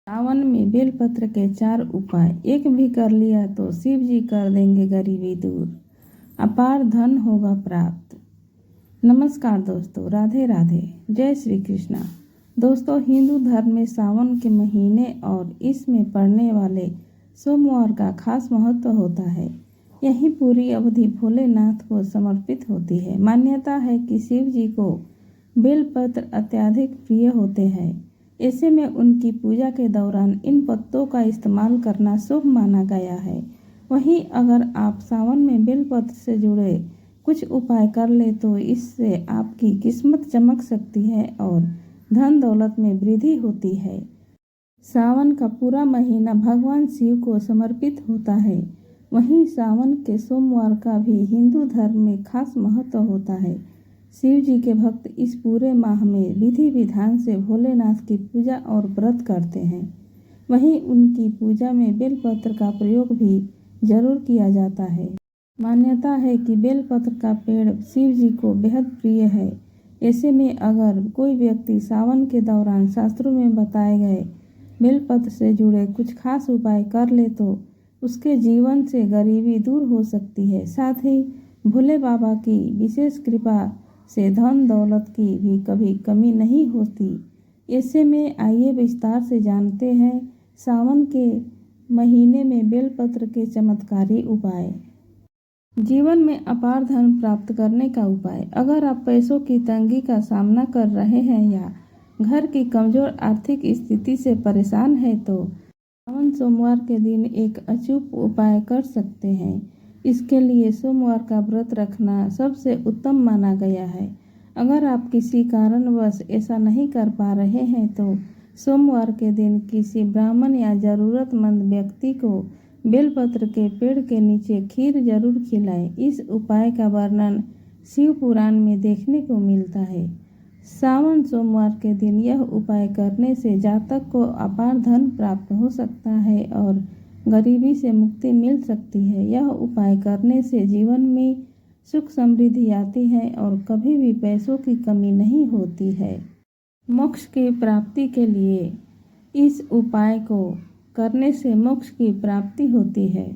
सावन में बेलपत्र के 4 उपाय। एक भी कर लिया तो शिव जी कर देंगे गरीबी दूर, अपार धन होगा प्राप्त। नमस्कार दोस्तों, राधे राधे, जय श्री कृष्णा। दोस्तों, हिंदू धर्म में सावन के महीने और इसमें पड़ने वाले सोमवार का खास महत्व होता है। यही पूरी अवधि भोलेनाथ को समर्पित होती है। मान्यता है कि शिव जी को बेलपत्र अत्यधिक प्रिय होते हैं। ऐसे में उनकी पूजा के दौरान इन पत्तों का इस्तेमाल करना शुभ माना गया है। वहीं अगर आप सावन में बेलपत्र से जुड़े कुछ उपाय कर ले तो इससे आपकी किस्मत चमक सकती है और धन दौलत में वृद्धि होती है। सावन का पूरा महीना भगवान शिव को समर्पित होता है। वहीं सावन के सोमवार का भी हिंदू धर्म में खास महत्व होता है। शिव जी के भक्त इस पूरे माह में विधि विधान से भोलेनाथ की पूजा और व्रत करते हैं। वहीं उनकी पूजा में बेलपत्र का प्रयोग भी जरूर किया जाता है। मान्यता है कि बेलपत्र का पेड़ शिव जी को बेहद प्रिय है। ऐसे में अगर कोई व्यक्ति सावन के दौरान शास्त्रों में बताए गए बेलपत्र से जुड़े कुछ खास उपाय कर ले तो उसके जीवन से गरीबी दूर हो सकती है। साथ ही भोले बाबा की विशेष कृपा से धन दौलत की भी कभी कमी नहीं होती। ऐसे में आइए विस्तार से जानते हैं सावन के महीने में बेलपत्र के चमत्कारी उपाय। जीवन में अपार धन प्राप्त करने का उपाय। अगर आप पैसों की तंगी का सामना कर रहे हैं या घर की कमजोर आर्थिक स्थिति से परेशान है तो सावन सोमवार के दिन एक अचूक उपाय कर सकते हैं। इसके लिए सोमवार का व्रत रखना सबसे उत्तम माना गया है। अगर आप किसी कारणवश ऐसा नहीं कर पा रहे हैं तो सोमवार के दिन किसी ब्राह्मण या जरूरतमंद व्यक्ति को बेलपत्र के पेड़ के नीचे खीर जरूर खिलाएं। इस उपाय का वर्णन शिव पुराण में देखने को मिलता है। सावन सोमवार के दिन यह उपाय करने से जातक को अपार धन प्राप्त हो सकता है और गरीबी से मुक्ति मिल सकती है। यह उपाय करने से जीवन में सुख समृद्धि आती है और कभी भी पैसों की कमी नहीं होती है। मोक्ष की प्राप्ति के लिए इस उपाय को करने से मोक्ष की प्राप्ति होती है।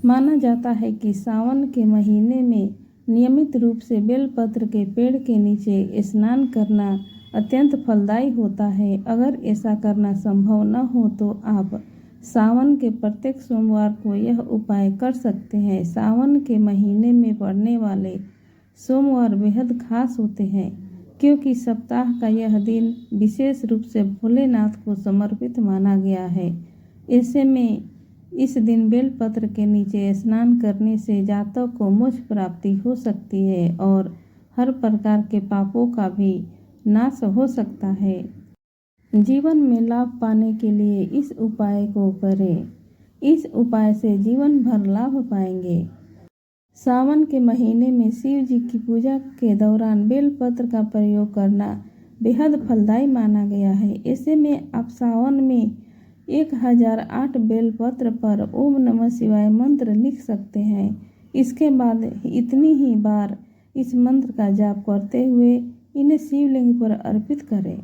माना जाता है कि सावन के महीने में नियमित रूप से बेलपत्र के पेड़ के नीचे स्नान करना अत्यंत फलदायी होता है। अगर ऐसा करना संभव न हो तो आप सावन के प्रत्येक सोमवार को यह उपाय कर सकते हैं। सावन के महीने में पड़ने वाले सोमवार बेहद खास होते हैं क्योंकि सप्ताह का यह दिन विशेष रूप से भोलेनाथ को समर्पित माना गया है। ऐसे में इस दिन बेलपत्र के नीचे स्नान करने से जातक को मोक्ष प्राप्ति हो सकती है और हर प्रकार के पापों का भी नाश हो सकता है। जीवन में लाभ पाने के लिए इस उपाय को करें। इस उपाय से जीवन भर लाभ पाएंगे। सावन के महीने में शिव जी की पूजा के दौरान बेलपत्र का प्रयोग करना बेहद फलदायी माना गया है। ऐसे में आप सावन में 1008 बेलपत्र पर ओम नमः शिवाय मंत्र लिख सकते हैं। इसके बाद इतनी ही बार इस मंत्र का जाप करते हुए इन्हें शिवलिंग पर अर्पित करें।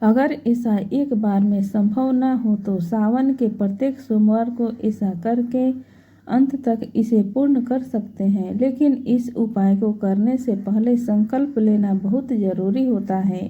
अगर ऐसा एक बार में संभव न हो तो सावन के प्रत्येक सोमवार को ऐसा करके अंत तक इसे पूर्ण कर सकते हैं। लेकिन इस उपाय को करने से पहले संकल्प लेना बहुत जरूरी होता है।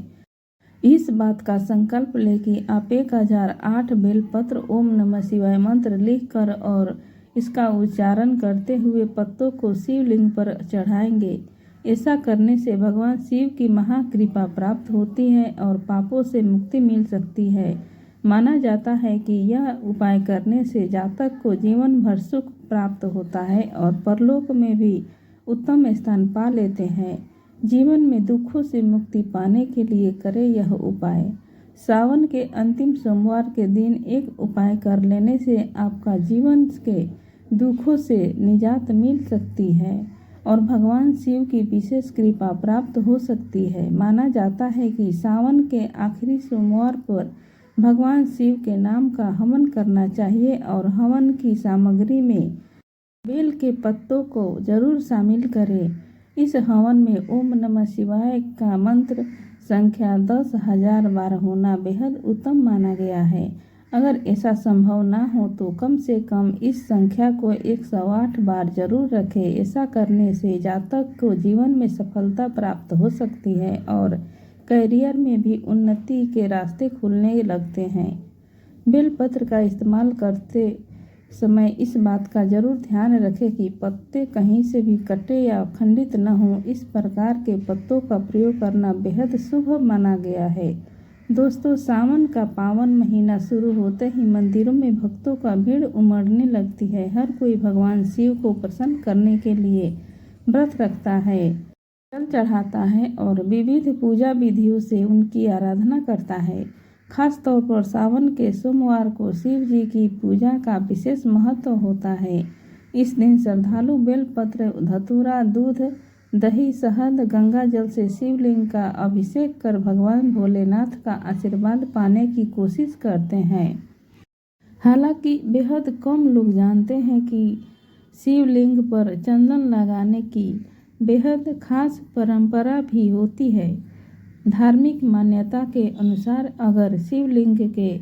इस बात का संकल्प ले कि आप 1008 बेलपत्र ओम नमः शिवाय मंत्र लिखकर और इसका उच्चारण करते हुए पत्तों को शिवलिंग पर चढ़ाएंगे। ऐसा करने से भगवान शिव की महाकृपा प्राप्त होती है और पापों से मुक्ति मिल सकती है। माना जाता है कि यह उपाय करने से जातक को जीवन भर सुख प्राप्त होता है और परलोक में भी उत्तम स्थान पा लेते हैं। जीवन में दुखों से मुक्ति पाने के लिए करें यह उपाय। सावन के अंतिम सोमवार के दिन एक उपाय कर लेने से आपका जीवन के दुखों से निजात मिल सकती है और भगवान शिव की विशेष कृपा प्राप्त हो सकती है। माना जाता है कि सावन के आखिरी सोमवार पर भगवान शिव के नाम का हवन करना चाहिए और हवन की सामग्री में बेल के पत्तों को जरूर शामिल करें। इस हवन में ओम नमः शिवाय का मंत्र संख्या 10,000 बार होना बेहद उत्तम माना गया है। अगर ऐसा संभव ना हो तो कम से कम इस संख्या को 108 बार जरूर रखें। ऐसा करने से जातक को जीवन में सफलता प्राप्त हो सकती है और करियर में भी उन्नति के रास्ते खुलने लगते हैं। बेलपत्र का इस्तेमाल करते समय इस बात का जरूर ध्यान रखें कि पत्ते कहीं से भी कटे या खंडित न हों। इस प्रकार के पत्तों का प्रयोग करना बेहद शुभ माना गया है। दोस्तों, सावन का पावन महीना शुरू होते ही मंदिरों में भक्तों का भीड़ उमड़ने लगती है। हर कोई भगवान शिव को प्रसन्न करने के लिए व्रत रखता है, जल चढ़ाता है और विविध पूजा विधियों से उनकी आराधना करता है। खास तौर पर सावन के सोमवार को शिव जी की पूजा का विशेष महत्व होता है। इस दिन श्रद्धालु बेलपत्र, धतूरा, दूध, दही, शहद, गंगा जल से शिवलिंग का अभिषेक कर भगवान भोलेनाथ का आशीर्वाद पाने की कोशिश करते हैं। हालांकि बेहद कम लोग जानते हैं कि शिवलिंग पर चंदन लगाने की बेहद खास परंपरा भी होती है। धार्मिक मान्यता के अनुसार अगर शिवलिंग के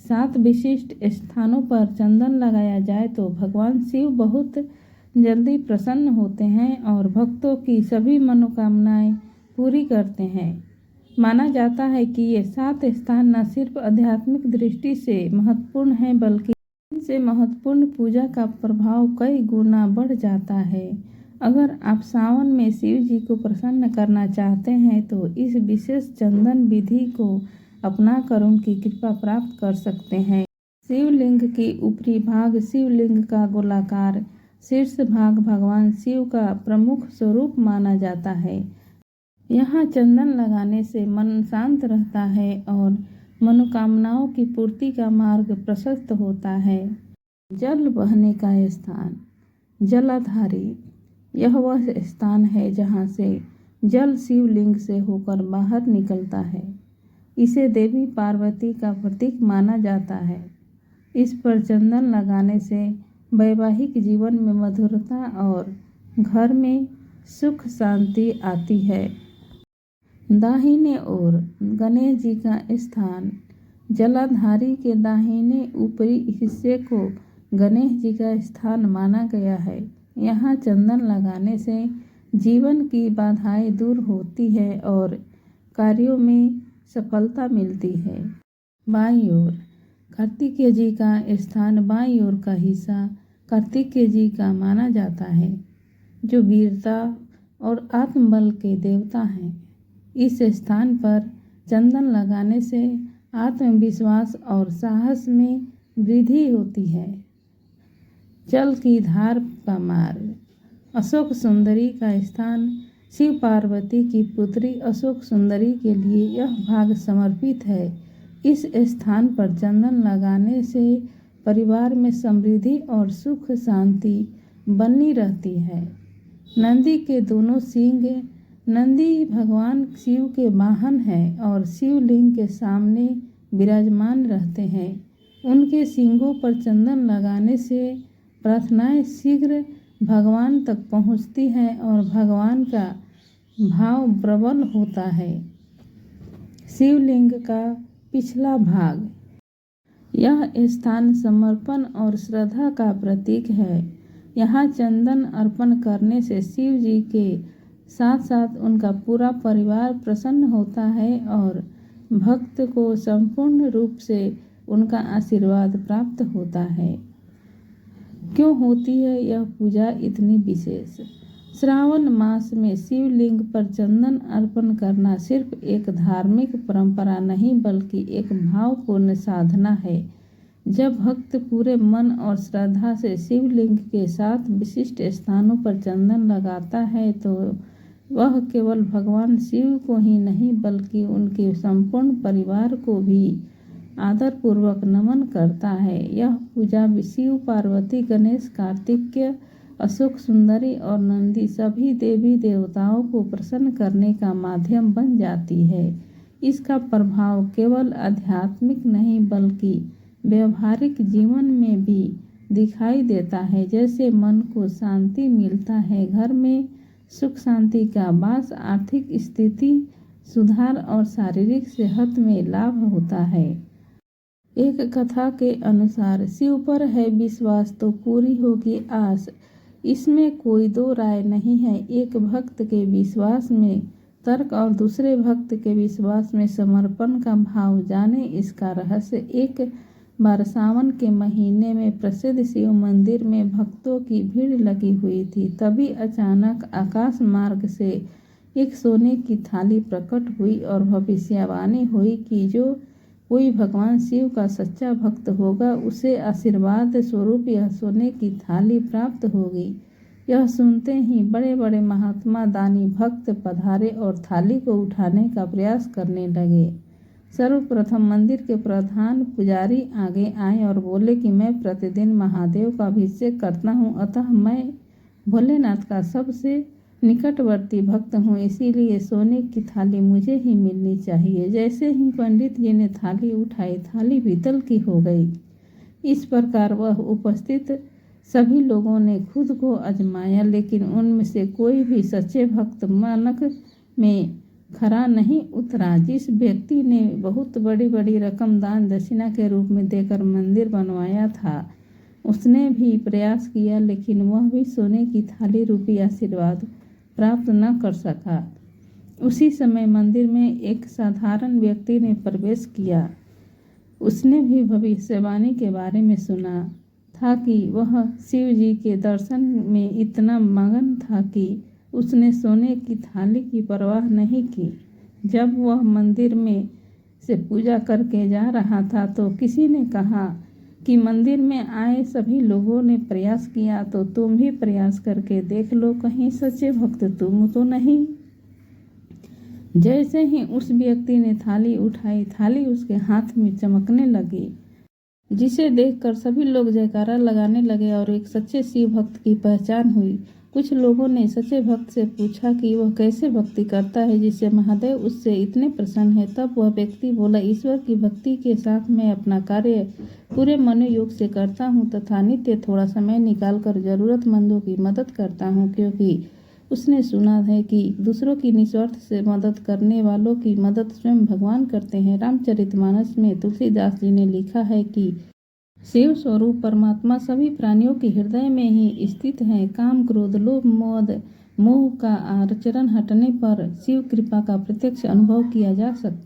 7 विशिष्ट स्थानों पर चंदन लगाया जाए तो भगवान शिव बहुत जल्दी प्रसन्न होते हैं और भक्तों की सभी मनोकामनाएं पूरी करते हैं। माना जाता है कि ये 7 स्थान न सिर्फ आध्यात्मिक दृष्टि से महत्वपूर्ण हैं बल्कि इनसे महत्वपूर्ण पूजा का प्रभाव कई गुना बढ़ जाता है। अगर आप सावन में शिव जी को प्रसन्न करना चाहते हैं तो इस विशेष चंदन विधि को अपनाकर उनकी कृपा प्राप्त कर सकते हैं। शिवलिंग की ऊपरी भाग, शिवलिंग का गोलाकार शीर्ष भाग भगवान शिव का प्रमुख स्वरूप माना जाता है। यहाँ चंदन लगाने से मन शांत रहता है और मनोकामनाओं की पूर्ति का मार्ग प्रशस्त होता है। जल बहने का स्थान, जलाधारी। यह वह स्थान है जहाँ से जल शिवलिंग से होकर बाहर निकलता है। इसे देवी पार्वती का प्रतीक माना जाता है। इस पर चंदन लगाने से वैवाहिक जीवन में मधुरता और घर में सुख शांति आती है। दाहिने ओर गणेश जी का स्थान, जलाधारी के दाहिने ऊपरी हिस्से को गणेश जी का स्थान माना गया है। यहाँ चंदन लगाने से जीवन की बाधाएं दूर होती है और कार्यों में सफलता मिलती है। बाईं ओर कार्तिकेय जी का स्थान, बाईं ओर का हिस्सा कार्तिकेय जी का माना जाता है, जो वीरता और आत्मबल के देवता हैं। इस स्थान पर चंदन लगाने से आत्मविश्वास और साहस में वृद्धि होती है। जल की धार का मार्ग, अशोक सुंदरी का स्थान, शिव पार्वती की पुत्री अशोक सुंदरी के लिए यह भाग समर्पित है। इस स्थान पर चंदन लगाने से परिवार में समृद्धि और सुख शांति बनी रहती है। नंदी के दोनों सींग, नंदी भगवान शिव के वाहन हैं और शिवलिंग के सामने विराजमान रहते हैं। उनके सींगों पर चंदन लगाने से प्रार्थनाएं शीघ्र भगवान तक पहुंचती हैं और भगवान का भाव प्रबल होता है। शिवलिंग का पिछला भाग, यह स्थान समर्पण और श्रद्धा का प्रतीक है। यहाँ चंदन अर्पण करने से शिव जी के साथ साथ उनका पूरा परिवार प्रसन्न होता है और भक्त को संपूर्ण रूप से उनका आशीर्वाद प्राप्त होता है। क्यों होती है यह पूजा इतनी विशेष? श्रावण मास में शिवलिंग पर चंदन अर्पण करना सिर्फ एक धार्मिक परंपरा नहीं बल्कि एक भावपूर्ण साधना है। जब भक्त पूरे मन और श्रद्धा से शिवलिंग के 7 विशिष्ट स्थानों पर चंदन लगाता है तो वह केवल भगवान शिव को ही नहीं बल्कि उनके संपूर्ण परिवार को भी आदरपूर्वक नमन करता है। यह पूजा शिव, पार्वती, गणेश, कार्तिकेय, अशोक सुंदरी और नंदी सभी देवी देवताओं को प्रसन्न करने का माध्यम बन जाती है। इसका प्रभाव केवल आध्यात्मिक नहीं बल्कि व्यवहारिक जीवन में भी दिखाई देता है। जैसे मन को शांति मिलता है, घर में सुख शांति का वास, आर्थिक स्थिति सुधार और शारीरिक सेहत में लाभ होता है। एक कथा के अनुसार शिव पर है विश्वास तो पूरी होगी आस। इसमें कोई दो राय नहीं है। एक भक्त के विश्वास में तर्क और दूसरे भक्त के विश्वास में समर्पण का भाव। जाने इसका रहस्य। एक बार सावन के महीने में प्रसिद्ध शिव मंदिर में भक्तों की भीड़ लगी हुई थी। तभी अचानक आकाश मार्ग से एक सोने की थाली प्रकट हुई और भविष्यवाणी हुई कि जो कोई भगवान शिव का सच्चा भक्त होगा उसे आशीर्वाद स्वरूप यह सोने की थाली प्राप्त होगी। यह सुनते ही बड़े बड़े महात्मा दानी भक्त पधारे और थाली को उठाने का प्रयास करने लगे। सर्वप्रथम मंदिर के प्रधान पुजारी आगे आए और बोले कि मैं प्रतिदिन महादेव का अभिषेक करता हूँ, अतः मैं भोलेनाथ का सबसे निकटवर्ती भक्त हूँ, इसीलिए सोने की थाली मुझे ही मिलनी चाहिए। जैसे ही पंडित जी ने थाली उठाई, थाली पीतल की हो गई। इस प्रकार वह उपस्थित सभी लोगों ने खुद को आजमाया, लेकिन उनमें से कोई भी सच्चे भक्त मानक में खरा नहीं उतरा। जिस व्यक्ति ने बहुत बड़ी बड़ी रकम दान दक्षिणा के रूप में देकर मंदिर बनवाया था, उसने भी प्रयास किया, लेकिन वह भी सोने की थाली रूपी आशीर्वाद प्राप्त न कर सका। उसी समय मंदिर में एक साधारण व्यक्ति ने प्रवेश किया। उसने भी भविष्यवाणी के बारे में सुना था कि वह शिव जी के दर्शन में इतना मगन था कि उसने सोने की थाली की परवाह नहीं की। जब वह मंदिर में से पूजा करके जा रहा था तो किसी ने कहा कि मंदिर में आए सभी लोगों ने प्रयास किया, तो तुम भी प्रयास करके देख लो, कहीं सच्चे भक्त तुम तो नहीं। जैसे ही उस व्यक्ति ने थाली उठाई, थाली उसके हाथ में चमकने लगी, जिसे देखकर सभी लोग जयकारा लगाने लगे और एक सच्चे शिव भक्त की पहचान हुई। कुछ लोगों ने सच्चे भक्त से पूछा कि वह कैसे भक्ति करता है जिससे महादेव उससे इतने प्रसन्न है। तब वह व्यक्ति बोला, ईश्वर की भक्ति के साथ मैं अपना कार्य पूरे मनोयोग से करता हूँ तथा नित्य थोड़ा समय निकालकर जरूरतमंदों की मदद करता हूँ, क्योंकि उसने सुना है कि दूसरों की निस्वार्थ से मदद करने वालों की मदद स्वयं भगवान करते हैं। रामचरितमानस में तुलसीदास जी ने लिखा है कि शिव स्वरूप परमात्मा सभी प्राणियों के हृदय में ही स्थित है। काम क्रोध लोभ मद मोह का आचरण हटने पर शिव कृपा का प्रत्यक्ष अनुभव किया जा सकता है।